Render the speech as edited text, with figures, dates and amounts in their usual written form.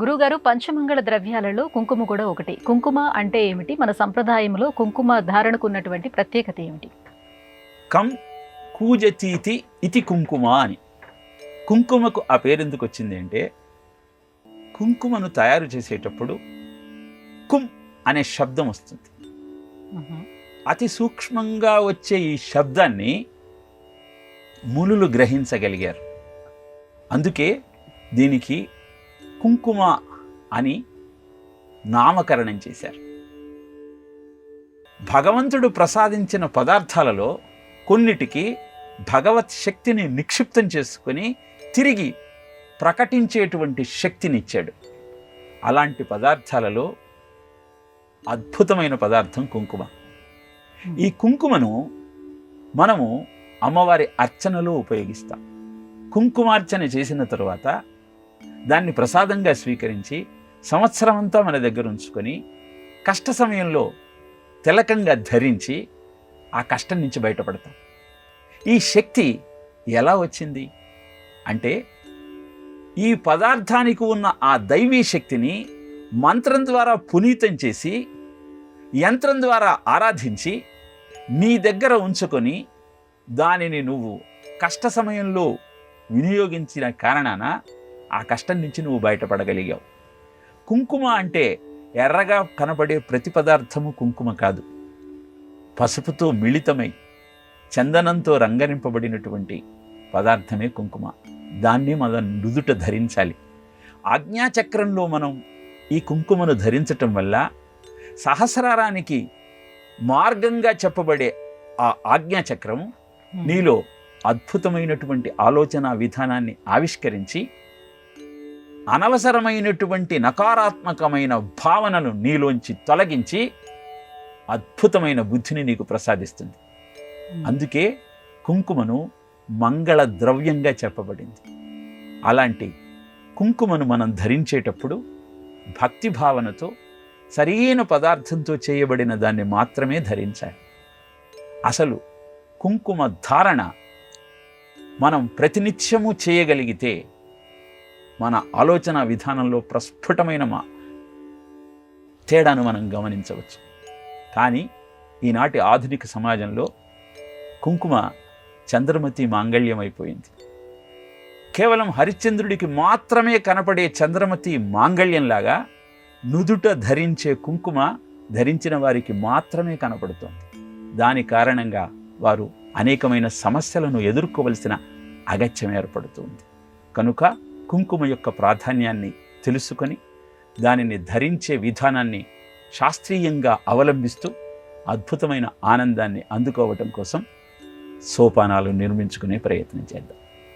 గురువుగారు, పంచమంగళ ద్రవ్యాలలో కుంకుమ కూడా ఒకటి. కుంకుమ అంటే ఏమిటి? మన సంప్రదాయంలో కుంకుమ ధారణకు ఉన్నటువంటి ప్రత్యేకత ఏమిటి? కం కూజతీతి ఇతి కుంకుమ అని. కుంకుమకు ఆ పేరు ఎందుకు వచ్చింది అంటే, కుంకుమను తయారు చేసేటప్పుడు కుం అనే శబ్దం వస్తుంది. అతి సూక్ష్మంగా వచ్చే ఈ శబ్దాన్ని మునులు గ్రహించగలిగారు. అందుకే దీనికి కుంకుమ అని నామకరణం చేశారు. భగవంతుడు ప్రసాదించిన పదార్థాలలో కొన్నిటికి భగవత్ శక్తిని నిక్షిప్తం చేసుకుని తిరిగి ప్రకటించేటువంటి శక్తినిచ్చాడు. అలాంటి పదార్థాలలో అద్భుతమైన పదార్థం కుంకుమ. ఈ కుంకుమను మనము అమ్మవారి అర్చనలో ఉపయోగిస్తాం. కుంకుమార్చన చేసిన తరువాత దాన్ని ప్రసాదంగా స్వీకరించి సంవత్సరం అంతా మన దగ్గర ఉంచుకొని కష్ట సమయంలో తిలకంగా ధరించి ఆ కష్టం నుంచి బయటపడతాం. ఈ శక్తి ఎలా వచ్చింది అంటే, ఈ పదార్థానికి ఉన్న ఆ దైవీ శక్తిని మంత్రం ద్వారా పునీతం చేసి యంత్రం ద్వారా ఆరాధించి నీ దగ్గర ఉంచుకొని దానిని నువ్వు కష్ట సమయంలో వినియోగించిన కారణాన ఆ కష్టం నుంచి నువ్వు బయటపడగలిగావు. కుంకుమ అంటే ఎర్రగా కనబడే ప్రతి పదార్థము కుంకుమ కాదు. పసుపుతో మిళితమై చందనంతో రంగరింపబడినటువంటి పదార్థమే కుంకుమ. దాన్ని మనం నుదుట ధరించాలి. ఆజ్ఞాచక్రంలో మనం ఈ కుంకుమను ధరించటం వల్ల సహస్రారానికి మార్గంగా చెప్పబడే ఆ ఆజ్ఞాచక్రం నీలో అద్భుతమైనటువంటి ఆలోచన విధానాన్ని ఆవిష్కరించి అనవసరమైనటువంటి నకారాత్మకమైన భావనను నీలోంచి తొలగించి అద్భుతమైన బుద్ధిని నీకు ప్రసాదిస్తుంది. అందుకే కుంకుమను మంగళ ద్రవ్యంగా చెప్పబడింది. అలాంటి కుంకుమను మనం ధరించేటప్పుడు భక్తి భావనతో సరైన పదార్థంతో చేయబడిన దాన్ని మాత్రమే ధరించాలి. అసలు కుంకుమ ధారణ మనం ప్రతినిత్యము చేయగలిగితే మన ఆలోచన విధానంలో ప్రస్ఫుటమైన తేడాను మనం గమనించవచ్చు. కానీ ఈనాటి ఆధునిక సమాజంలో కుంకుమ చంద్రమతి మాంగళ్యం అయిపోయింది. కేవలం హరిశ్చంద్రుడికి మాత్రమే కనపడే చంద్రమతి మాంగళ్యంలాగా నుదుట ధరించే కుంకుమ ధరించిన వారికి మాత్రమే కనపడుతోంది. దాని కారణంగా వారు అనేకమైన సమస్యలను ఎదుర్కోవలసిన అగత్యం ఏర్పడుతుంది. కనుక కుంకుమ యొక్క ప్రాధాన్యాన్ని తెలుసుకొని దానిని ధరించే విధానాన్ని శాస్త్రీయంగా అవలంబిస్తూ అద్భుతమైన ఆనందాన్ని అందుకోవటం కోసం సోపానాలు నిర్మించుకునే ప్రయత్నం చేద్దాం.